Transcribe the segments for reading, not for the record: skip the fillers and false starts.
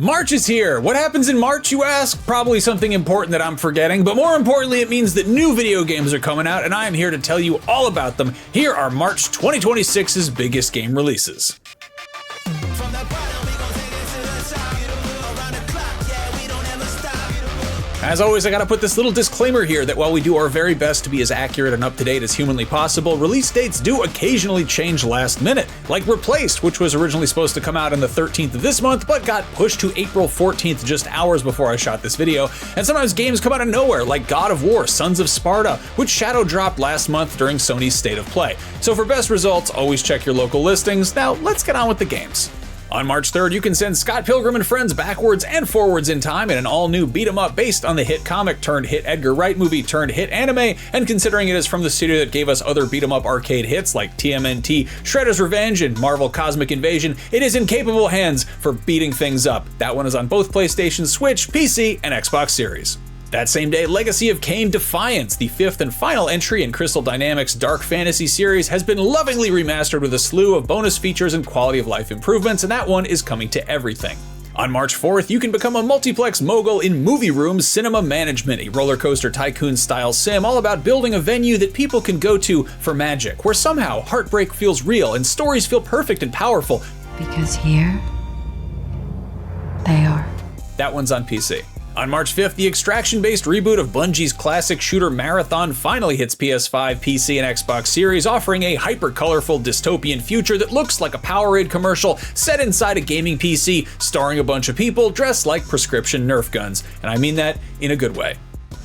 March is here. What happens in March, you ask? Probably something important that I'm forgetting, but more importantly, it means that new video games are coming out, and I am here to tell you all about them. Here are March 2026's biggest game releases. As always, I gotta put this little disclaimer here that while we do our very best to be as accurate and up-to-date as humanly possible, release dates do occasionally change last minute. Like Replaced, which was originally supposed to come out on the 13th of this month, but got pushed to April 14th just hours before I shot this video. And sometimes games come out of nowhere, like God of War, Sons of Sparta, which shadow dropped last month during Sony's State of Play. So for best results, always check your local listings. Now, let's get on with the games. On March 3rd, you can send Scott Pilgrim and friends backwards and forwards in time in an all-new beat-em-up based on the hit comic turned hit Edgar Wright movie turned hit anime, and considering it is from the studio that gave us other beat-em-up arcade hits like TMNT, Shredder's Revenge, and Marvel Cosmic Invasion, it is in capable hands for beating things up. That one is on both PlayStation, Switch, PC, and Xbox Series. That same day, Legacy of Kain Defiance, the fifth and final entry in Crystal Dynamics' dark fantasy series, has been lovingly remastered with a slew of bonus features and quality of life improvements, and that one is coming to everything. On March 4th, you can become a multiplex mogul in Movierooms Cinema Management, a roller coaster tycoon-style sim all about building a venue that people can go to for magic, where somehow heartbreak feels real and stories feel perfect and powerful. Because here, they are. That one's on PC. On March 5th, the extraction-based reboot of Bungie's classic shooter Marathon finally hits PS5, PC, and Xbox Series, offering a hyper-colorful dystopian future that looks like a Powerade commercial set inside a gaming PC, starring a bunch of people dressed like prescription Nerf guns. And I mean that in a good way.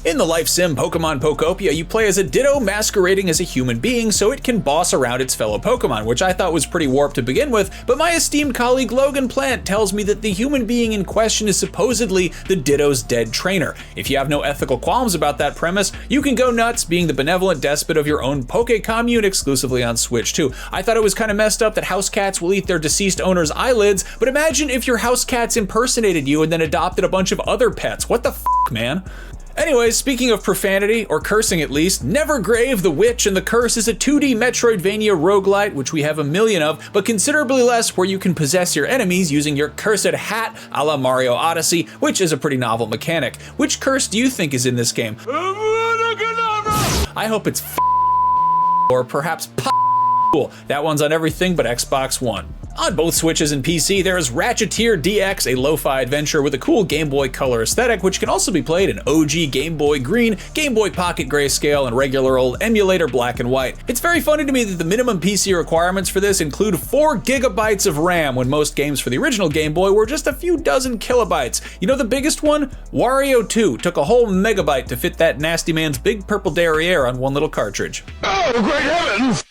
In the life sim Pokemon Pokopia, you play as a Ditto masquerading as a human being so it can boss around its fellow Pokemon, which I thought was pretty warped to begin with, but my esteemed colleague Logan Plant tells me that the human being in question is supposedly the Ditto's dead trainer. If you have no ethical qualms about that premise, you can go nuts being the benevolent despot of your own Poke commune exclusively on Switch too. I thought it was kind of messed up that house cats will eat their deceased owner's eyelids, but imagine if your house cats impersonated you and then adopted a bunch of other pets. What the f***, man? Anyways, speaking of profanity, or cursing at least, Nevergrave, the Witch, and the Curse is a 2D Metroidvania roguelite, which we have a million of, but considerably less, where you can possess your enemies using your cursed hat a la Mario Odyssey, which is a pretty novel mechanic. Which curse do you think is in this game? I hope it's or perhaps cool. That one's on everything but Xbox One. On both Switches and PC, there is Ratcheteer DX, a lo-fi adventure with a cool Game Boy Color aesthetic, which can also be played in OG Game Boy Green, Game Boy Pocket Grayscale, and regular old emulator Black and White. It's very funny to me that the minimum PC requirements for this include 4 gigabytes of RAM, when most games for the original Game Boy were just a few dozen kilobytes. You know the biggest one? Wario 2 took a whole megabyte to fit that nasty man's big purple derriere on one little cartridge. Oh, great heavens!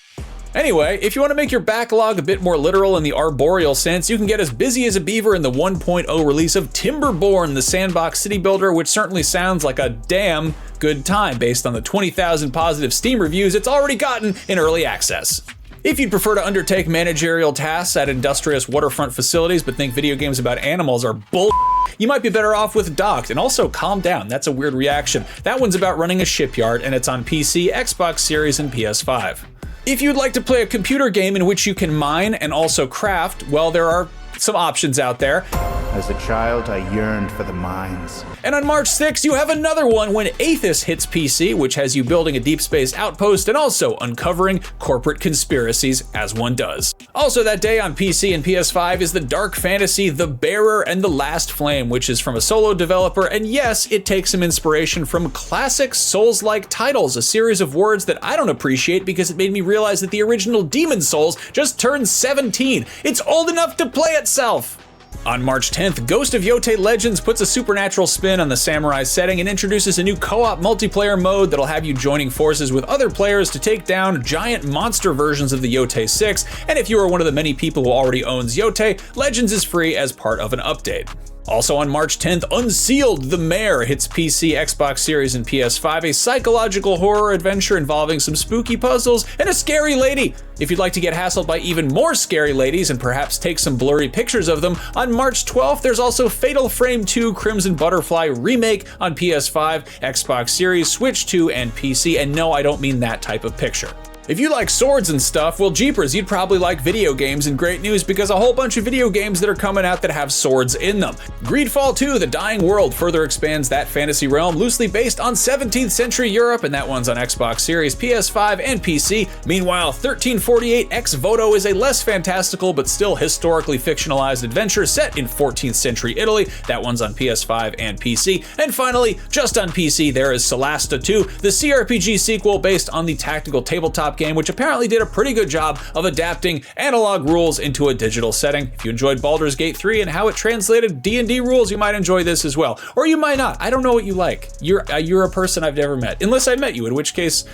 Anyway, if you want to make your backlog a bit more literal in the arboreal sense, you can get as busy as a beaver in the 1.0 release of Timberborn, the sandbox city builder, which certainly sounds like a damn good time based on the 20,000 positive Steam reviews it's already gotten in early access. If you'd prefer to undertake managerial tasks at industrious waterfront facilities but think video games about animals are bull, you might be better off with Docked. And also, calm down, that's a weird reaction. That one's about running a shipyard, and it's on PC, Xbox Series, and PS5. If you'd like to play a computer game in which you can mine and also craft, well, there are some options out there. As a child, I yearned for the mines. And on March 6th, you have another one when AETHUS hits PC, which has you building a deep space outpost and also uncovering corporate conspiracies, as one does. Also that day on PC and PS5 is the dark fantasy The Bearer and the Last Flame, which is from a solo developer, and yes, it takes some inspiration from classic Souls-like titles, a series of words that I don't appreciate because it made me realize that the original Demon Souls just turned 17. It's old enough to play itself. On March 10th, Ghost of Yotei Legends puts a supernatural spin on the samurai setting and introduces a new co-op multiplayer mode that'll have you joining forces with other players to take down giant monster versions of the Yotei 6, and if you are one of the many people who already owns Yotei, Legends is free as part of an update. Also on March 10th, Unsealed, the Mare hits PC, Xbox Series, and PS5, a psychological horror adventure involving some spooky puzzles and a scary lady. If you'd like to get hassled by even more scary ladies and perhaps take some blurry pictures of them, on March 12th, there's also Fatal Frame 2 Crimson Butterfly Remake on PS5, Xbox Series, Switch 2, and PC, and no, I don't mean that type of picture. If you like swords and stuff, well jeepers, you'd probably like video games, and great news because a whole bunch of video games that are coming out that have swords in them. Greedfall 2, The Dying World further expands that fantasy realm, loosely based on 17th century Europe, and that one's on Xbox Series, PS5, and PC. Meanwhile, 1348 X Voto is a less fantastical but still historically fictionalized adventure set in 14th century Italy. That one's on PS5 and PC. And finally, just on PC, there is Solasta 2, the CRPG sequel based on the tactical tabletop game, which apparently did a pretty good job of adapting analog rules into a digital setting. If you enjoyed Baldur's Gate 3 and how it translated D&D rules, you might enjoy this as well. Or you might not. I don't know what you like. You're a person I've never met. Unless I met you, in which case,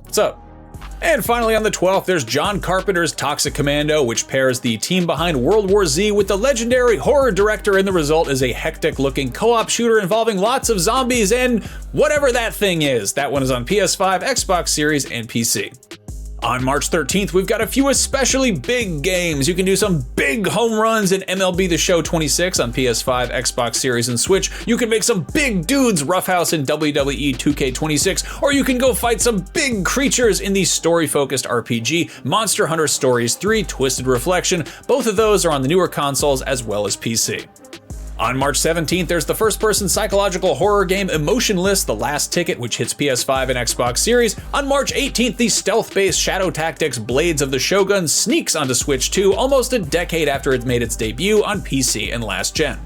what's up? And finally on the 12th, there's John Carpenter's Toxic Commando, which pairs the team behind World War Z with the legendary horror director, and the result is a hectic-looking co-op shooter involving lots of zombies and whatever that thing is. That one is on PS5, Xbox Series, and PC. On March 13th, we've got a few especially big games. You can do some big home runs in MLB The Show 26 on PS5, Xbox Series, and Switch. You can make some big dudes roughhouse in WWE 2K26, or you can go fight some big creatures in the story-focused RPG Monster Hunter Stories 3 Twisted Reflection. Both of those are on the newer consoles as well as PC. On March 17th, there's the first-person psychological horror game Emotionless: The Last Ticket, which hits PS5 and Xbox Series. On March 18th, the stealth-based Shadow Tactics Blades of the Shogun sneaks onto Switch 2 almost a decade after it made its debut on PC and last gen.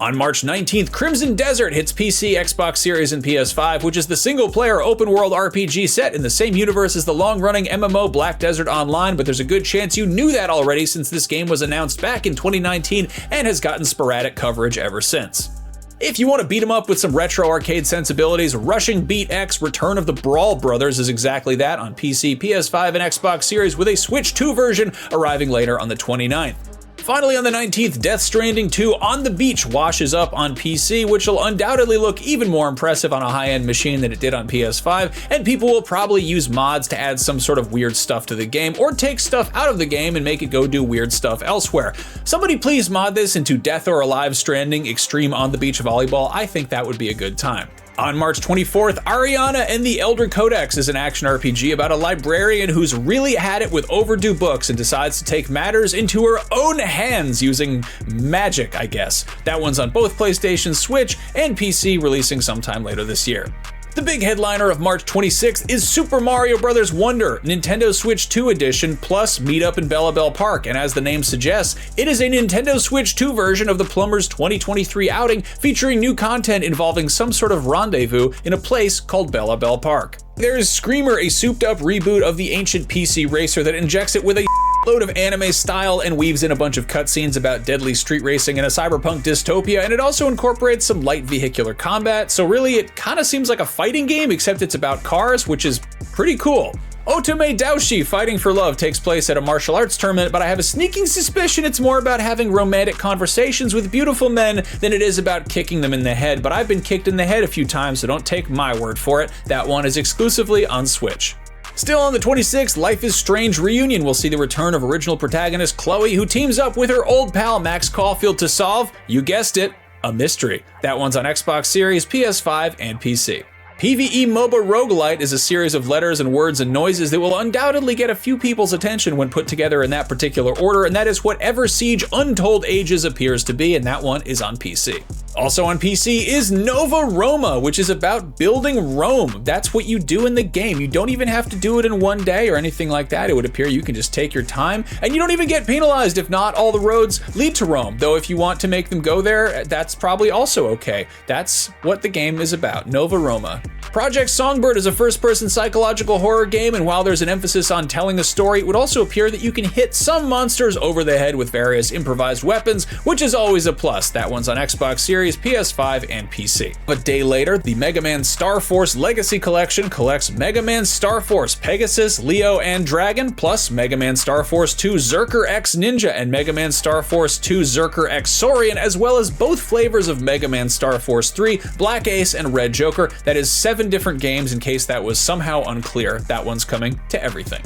On March 19th, Crimson Desert hits PC, Xbox Series, and PS5, which is the single-player open-world RPG set in the same universe as the long-running MMO Black Desert Online, but there's a good chance you knew that already since this game was announced back in 2019 and has gotten sporadic coverage ever since. If you want to beat 'em up with some retro arcade sensibilities, Rushing Beat X Return of the Brawl Brothers is exactly that on PC, PS5, and Xbox Series, with a Switch 2 version arriving later on the 29th. Finally, on the 19th, Death Stranding 2 On the Beach washes up on PC, which will undoubtedly look even more impressive on a high-end machine than it did on PS5, and people will probably use mods to add some sort of weird stuff to the game, or take stuff out of the game and make it go do weird stuff elsewhere. Somebody please mod this into Death or Alive Stranding Extreme On the Beach Volleyball. I think that would be a good time. On March 24th, Ariana and the Elder Codex is an action RPG about a librarian who's really had it with overdue books and decides to take matters into her own hands using magic, I guess. That one's on both PlayStation, Switch, and PC, releasing sometime later this year. The big headliner of March 26th is Super Mario Bros. Wonder, Nintendo Switch 2 edition, plus Meetup in Bellabel Park, and as the name suggests, it is a Nintendo Switch 2 version of the Plumbers 2023 outing, featuring new content involving some sort of rendezvous in a place called Bellabel Park. There's Screamer, a souped-up reboot of the ancient PC racer that injects it with a load of anime style and weaves in a bunch of cutscenes about deadly street racing in a cyberpunk dystopia, and it also incorporates some light vehicular combat, so really it kinda seems like a fighting game, except it's about cars, which is pretty cool. Otome Daoshi Fighting for Love takes place at a martial arts tournament, but I have a sneaking suspicion it's more about having romantic conversations with beautiful men than it is about kicking them in the head, but I've been kicked in the head a few times, so don't take my word for it. That one is exclusively on Switch. Still on the 26th, Life is Strange Reunion will see the return of original protagonist Chloe, who teams up with her old pal Max Caulfield to solve, you guessed it, a mystery. That one's on Xbox Series, PS5, and PC. PvE MOBA Roguelite is a series of letters and words and noises that will undoubtedly get a few people's attention when put together in that particular order, and that is whatever Siege Untold Ages appears to be, and that one is on PC. Also on PC is Nova Roma, which is about building Rome. That's what you do in the game. You don't even have to do it in one day or anything like that. It would appear you can just take your time, and you don't even get penalized if not all the roads lead to Rome. Though if you want to make them go there, that's probably also okay. That's what the game is about, Nova Roma. Project Songbird is a first-person psychological horror game, and while there's an emphasis on telling a story, it would also appear that you can hit some monsters over the head with various improvised weapons, which is always a plus. That one's on Xbox Series, PS5, and PC. A day later, the Mega Man Star Force Legacy Collection collects Mega Man Star Force Pegasus, Leo, and Dragon, plus Mega Man Star Force 2 Zerker X Ninja and Mega Man Star Force 2 Zerker X Saurian, as well as both flavors of Mega Man Star Force 3, Black Ace, and Red Joker. That is 7 different games in case that was somehow unclear. That one's coming to everything.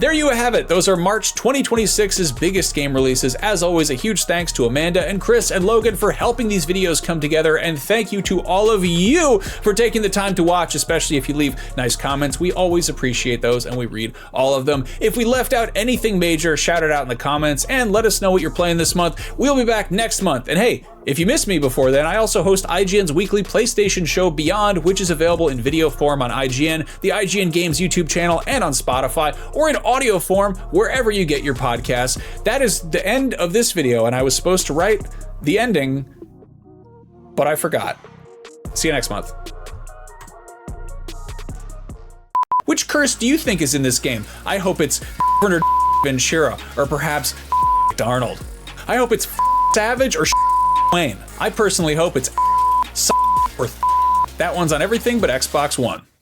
There you have it. Those are March 2026's biggest game releases. As always, a huge thanks to Amanda and Chris and Logan for helping these videos come together, and thank you to all of you for taking the time to watch, especially if you leave nice comments. We always appreciate those and we read all of them. If we left out anything major, shout it out in the comments and let us know what you're playing this month. We'll be back next month. And hey, if you missed me before then, I also host IGN's weekly PlayStation show Beyond, which is available in video form on IGN, the IGN Games YouTube channel, and on Spotify, or in audio form wherever you get your podcasts. That is the end of this video, and I was supposed to write the ending, but I forgot. See you next month. Which curse do you think is in this game? I hope it's Ventura, or perhaps Darnold. I hope it's Savage or Wayne. I personally hope it's or that one's on everything but Xbox One.